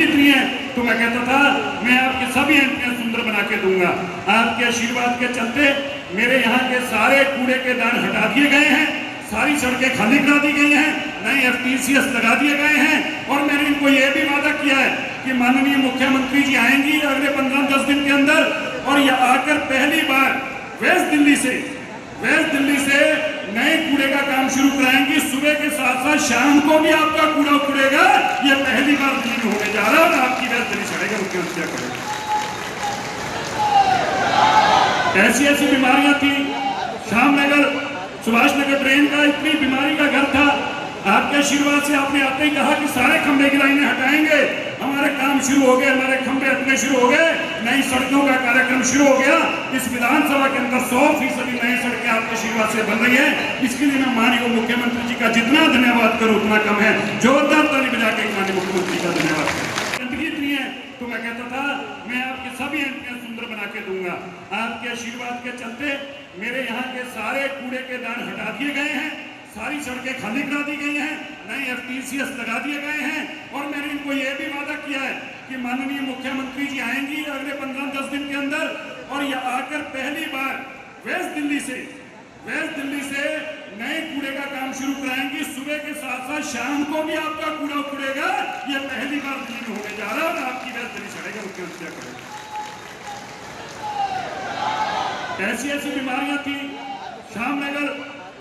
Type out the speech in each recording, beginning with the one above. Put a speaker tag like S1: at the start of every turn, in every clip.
S1: गंदगी इतनी है तो मैं कहता था मैं आपके सभी एमपी सुंदर बना के दूंगा। आपके आशीर्वाद के चलते मेरे यहाँ के सारे कूड़े के दान हटा दिए गए हैं, सारी सड़कें खाली करा दी गई हैं, नए FTCS लगा दिए गए हैं और मैंने इनको ये भी वादा किया है कि माननीय मुख्यमंत्री जी आएंगी अगले 15-10 दिन के अंदर और ये आकर पहली बार वेस्ट दिल्ली से नए कूड़े का काम शुरू कराएंगी। सुबह के साथ साथ शाम को भी आपका कूड़ा उड़ेगा। ये पहली बार दिल्ली में होने जा रहा है और आपकी वेस्ट दिल्ली सड़ेगा, मुख्यमंत्री करेगा। ऐसी बीमारियां थी, श्यामनगर सुभाष नगर ट्रेन का इतनी बीमारी का घर था। आपके आशीर्वाद से आपने आते ही कहा कि सारे खंभे की लाइनें हटाएंगे, हमारे काम शुरू हो गए, हमारे खंभे हटने शुरू हो गए, नई सड़कों का कार्यक्रम शुरू हो गया। इस विधानसभा के अंदर 100% नई सड़कें आपके आशीर्वाद से बन रही है। इसके लिए मैं माननीय मुख्यमंत्री जी का जितना धन्यवाद करूं उतना कम है। जोरदार ताली बजा के माननीय मुख्यमंत्री का धन्यवाद करूं। गंदगी इतनी है तो मैं कहता था मैं आपके सभी एमपी सुंदर बना के दूंगा। आपके आशीर्वाद के चलते मेरे यहाँ के सारे कूड़े के दान हटा दिए गए हैं, सारी सड़कें खाली करा दी गई हैं, नए FTCS लगा दिए गए हैं और मैंने इनको ये भी वादा किया है कि माननीय मुख्यमंत्री जी आएंगी अगले 15-10 दिन के अंदर और ये आकर पहली बार वेस्ट दिल्ली से नए कूड़े का काम शुरू कराएंगी। सुबह के साथ साथ शाम को भी आपका कूड़ा उड़ेगा। ये पहली बार दिल्ली में होने जा रहा है और आपकी वेस्ट दिल्ली सड़ेगा, मुख्यमंत्री करेगा। ऐसी बीमारियां थी, श्यामनगर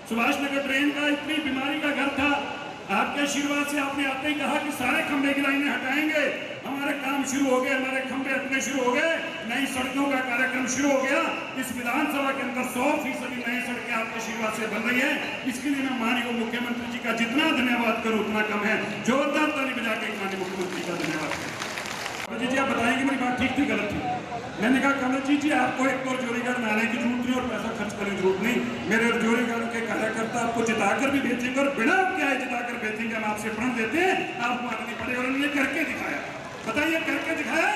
S1: सुभाष नगर ट्रेन का इतनी बीमारी का घर था। आपके आशीर्वाद से आपने आते ही कहा कि सारे खंभे की लाइनें हटाएंगे, हमारे काम शुरू हो गए, हमारे खंभे हटने शुरू हो गए, नई सड़कों का कार्यक्रम शुरू हो गया। इस विधानसभा के अंदर 100% नई सड़कें आपके आशीर्वाद से बन रही है। इसके लिए मैं माननीय मुख्यमंत्री जी का जितना धन्यवाद करूं उतना कम है। जोरदार ताली बजा के माननीय मुख्यमंत्री का धन्यवाद करूं। जी आप बताएंगे मेरी बात ठीक थी गलत थी? मैंने कहा कमल जी आपको एक और जोरीगढ़ में आने की जरूरत नहीं और पैसा खर्च करने की जरूरत नहीं। मेरे जोरीगढ़ के कार्यकर्ता आपको जिताकर भी भेजेंगे और बिना क्या है जिताकर भेजेंगे। हम आपसे प्रण देते हैं, आपको आने नहीं पड़ेगा। और ये करके दिखाया, बताइए करके दिखाया।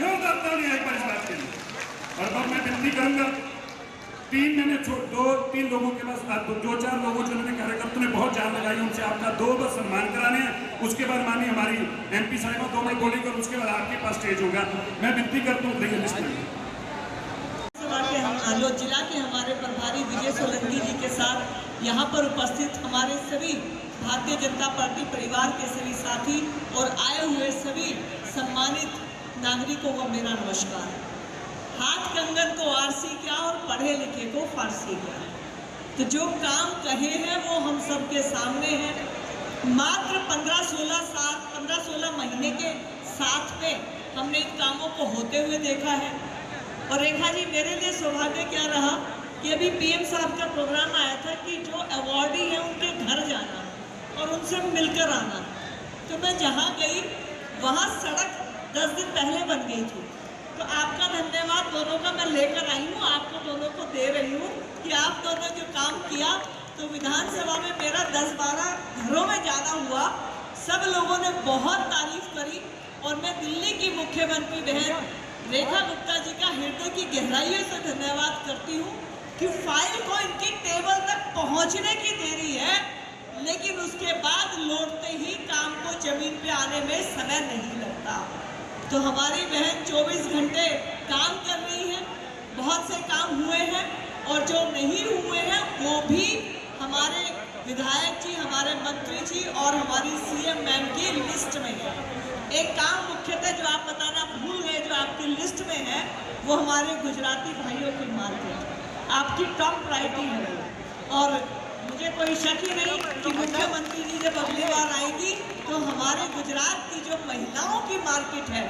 S1: जोरदार ताली है एक बार इस बात के लिए। और अब मैं विनती करूंगा, 3 लोगों के पास 2-4 लोगों जो कार्यकर्ताओं ने बहुत जान लगाई, उनसे आपका 2 बस सम्मान कराने हैं। उसके बाद मानिए हमारी MP साहिबा 2 मिनट बोलेंगे और उसके बाद आपके पास स्टेज होगा। मैं विनती करता हूँ लिस्ट में
S2: आलोट जिला के हमारे प्रभारी विजय सोलंकी जी के साथ यहाँ पर उपस्थित हमारे सभी भारतीय जनता पार्टी परिवार के सभी साथी और आए हुए सभी सम्मानित नागरिकों को मेरा नमस्कार। हाथ कंगन को आरसी क्या और पढ़े लिखे को फारसी क्या। तो जो काम कहे हैं वो हम सबके सामने हैं। मात्र 15-16 महीने के साथ में हमने इन कामों को होते हुए देखा है। और रेखा जी, मेरे लिए सौभाग्य क्या रहा कि अभी PM साहब का प्रोग्राम आया था कि जो अवॉर्डी है उनके घर जाना और उनसे मिलकर आना। तो मैं जहाँ गई वहाँ सड़क 10 दिन पहले बन गई थी। तो आपका धन्यवाद दोनों का मैं लेकर आई हूँ, आपको दोनों को दे रही हूँ कि आप दोनों जो काम किया। तो विधानसभा में मेरा 10-12 घरों में जाना हुआ, सब लोगों ने बहुत तारीफ करी और मैं दिल्ली की मुख्यमंत्री बहन रेखा गुप्ता जी का हृदय की गहराइयों से धन्यवाद करती हूँ कि फाइल को इनकी टेबल तक पहुँचने की देरी है, लेकिन उसके बाद लौटते ही काम को जमीन पे आने में समय नहीं लगता। तो हमारी बहन 24 घंटे काम कर रही है। बहुत से काम हुए हैं और जो नहीं हुए हैं वो भी हमारे विधायक जी, हमारे मंत्री जी और हमारी CM मैम की लिस्ट में है। एक काम मुख्यतः जो आप बताना भूल गए, जो आपकी लिस्ट में है, वो हमारे गुजराती भाइयों की मार्केट आपकी टॉप प्रायोरिटी है। और मुझे कोई शक ही नहीं कि मुख्यमंत्री जी जब अगली बार आएंगी तो हमारे गुजरात की जो महिलाओं की मार्केट है,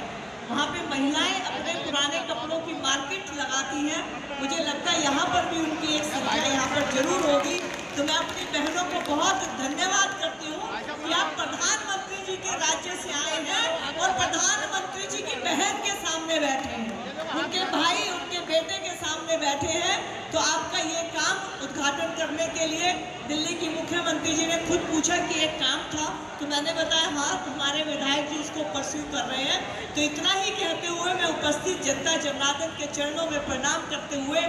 S2: वहाँ पे महिलाएं अपने पुराने कपड़ों की मार्केट लगाती हैं। मुझे लगता है यहाँ पर भी उनकी एक संख्या यहाँ पर जरूर होगी। तो मैं अपनी बहनों को बहुत धन्यवाद करती हूँ कि आप प्रधानमंत्री जी के राज्य से आए हैं और प्रधानमंत्री जी की बहन के सामने बैठे हैं, उनके भाई उनके बेटे के सामने बैठे हैं। तो आपका ये काम उद्घाटन करने के लिए दिल्ली की मुख्यमंत्री जी ने खुद पूछा कि एक काम था, तो मैंने बताया हाँ हमारे विधायक जी इसको परस्यू कर रहे हैं। तो इतना ही कहते हुए मैं उपस्थित जनता जनार्दन के चरणों में प्रणाम करते हुए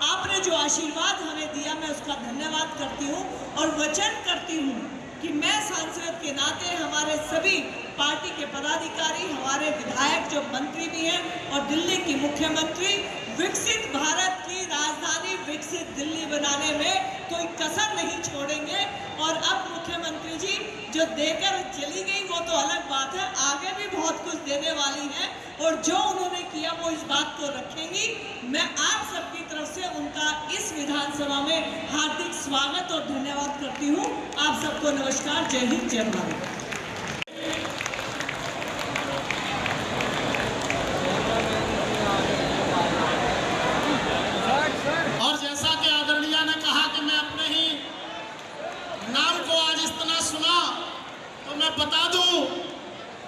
S2: आपने जो आशीर्वाद हमें दिया मैं उसका धन्यवाद करती हूँ और वचन करती हूँ कि मैं सांसद के नाते हमारे सभी पार्टी के पदाधिकारी, हमारे विधायक जो मंत्री भी हैं और दिल्ली की मुख्यमंत्री विकसित भारत की राजधानी विकसित दिल्ली बनाने में कोई कसर नहीं छोड़ेंगे। और अब मुख्यमंत्री जी जो देकर चली गई वो तो अलग बात है, आगे भी बहुत कुछ देने वाली हैं और जो उन्होंने किया वो इस बात को रखेंगी। मैं आप सबकी तरफ से उनका इस विधानसभा में हार्दिक स्वागत और धन्यवाद करती हूँ। आप सबको नमस्कार, जय हिंद, जय भारत।
S3: और जैसा कि आदरणीय ने कहा कि मैं अपने ही नाम को आज इस तरह सुना, तो मैं बता दूं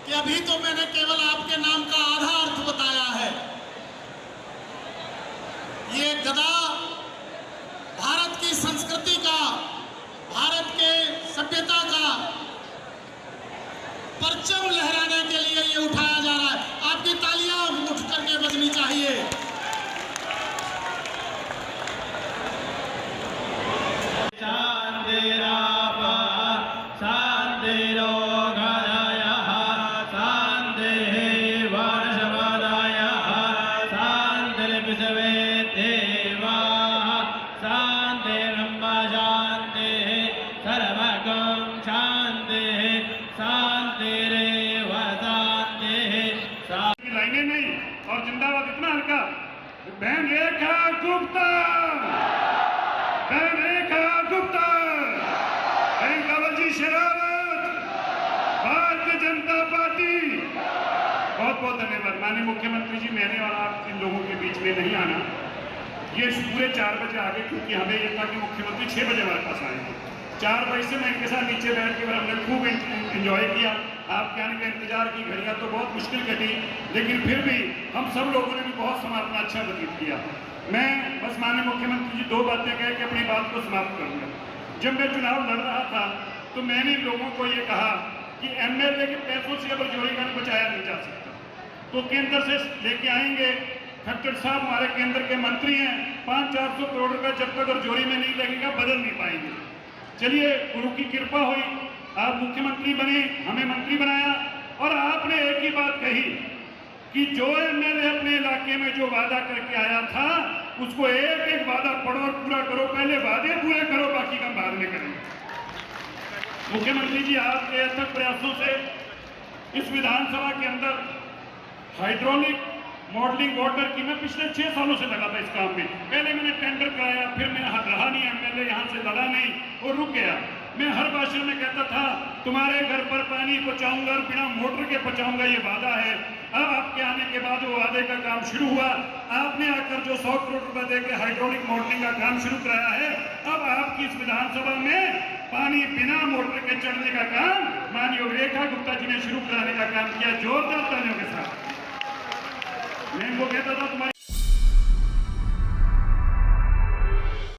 S3: कि अभी तो मैंने केवल आपके नाम का आधा अर्थ बताया है। ये गदा भारत की संस्कृति का, भारत के सभ्यता का परचम लहराने के लिए ये उठाया जा रहा है। आपकी तालियां उठ करके बजनी चाहिए।
S1: लाइनें नहीं और जिंदाबाद इतना हल्का, बहन रेखा गुप्ता, बहन रेखा गुप्ता, बहन कंवलजी शेरावत, भारतीय जनता पार्टी। बहुत बहुत धन्यवाद माननीय मुख्यमंत्री जी। मैंने और आप इन लोगों के बीच में नहीं आना, ये पूरे 4 बजे आ गए क्योंकि हमें ये था कि मुख्यमंत्री 6 बजे हमारे पास आएंगे। 4 बजे से मैं इनके साथ नीचे बैठ के हमने खूब इंजॉय किया। आपके आने का इंतजार की, घड़ियाँ तो बहुत मुश्किल कटी, लेकिन फिर भी हम सब लोगों ने भी बहुत समय अपना अच्छा व्यतीत किया। मैं बस माननीय मुख्यमंत्री जी 2 बातें कह के अपनी बात को समाप्त करूँगा। जब मैं चुनाव लड़ रहा था तो मैंने लोगों को ये कहा कि एमएलए के पैसों से अब जोरीगढ़ बचाया नहीं जा सकता, तो केंद्र से लेके आएंगे। खट्टर साहब हमारे केंद्र के मंत्री हैं, 500-400 करोड़ रुपए जब तक और जोरी में नहीं लगेगा बदल नहीं पाएंगे। चलिए, गुरु की कृपा हुई, आप मुख्यमंत्री बने, हमें मंत्री बनाया और आपने एक ही बात कही कि जो एमएलए अपने इलाके में जो वादा करके आया था उसको एक एक वादा पढ़ो और पूरा करो। पहले वादे पूरे करो, बाकी का बाद में करेंगे। मुख्यमंत्री जी, आपके अथक प्रयासों से इस विधानसभा के अंदर हाइड्रोलिक मॉडलिंग वाटर की, मैं पिछले 6 सालों से लगा था इस काम में। पहले मैंने टेंडर कराया, फिर मैं रहा नहीं, एमएलए यहाँ से लड़ा नहीं और रुक गया। मैं हर भाषण में कहता था तुम्हारे घर पर पानी पहुंचाऊंगा और बिना मोटर के पहुंचाऊंगा, ये वादा है। अब आपके आने के बाद वो वादे का काम शुरू हुआ। आपने आकर जो 100 करोड़ रुपए देकर हाइड्रोलिक मॉडलिंग का काम शुरू कराया है, अब आपकी इस विधानसभा में पानी बिना मोटर के चढ़ने का काम माननीय रेखा गुप्ता जी ने शुरू कराने का काम किया। जोरदार तालियों के साथ मैं इनको कहता था तुम्हारी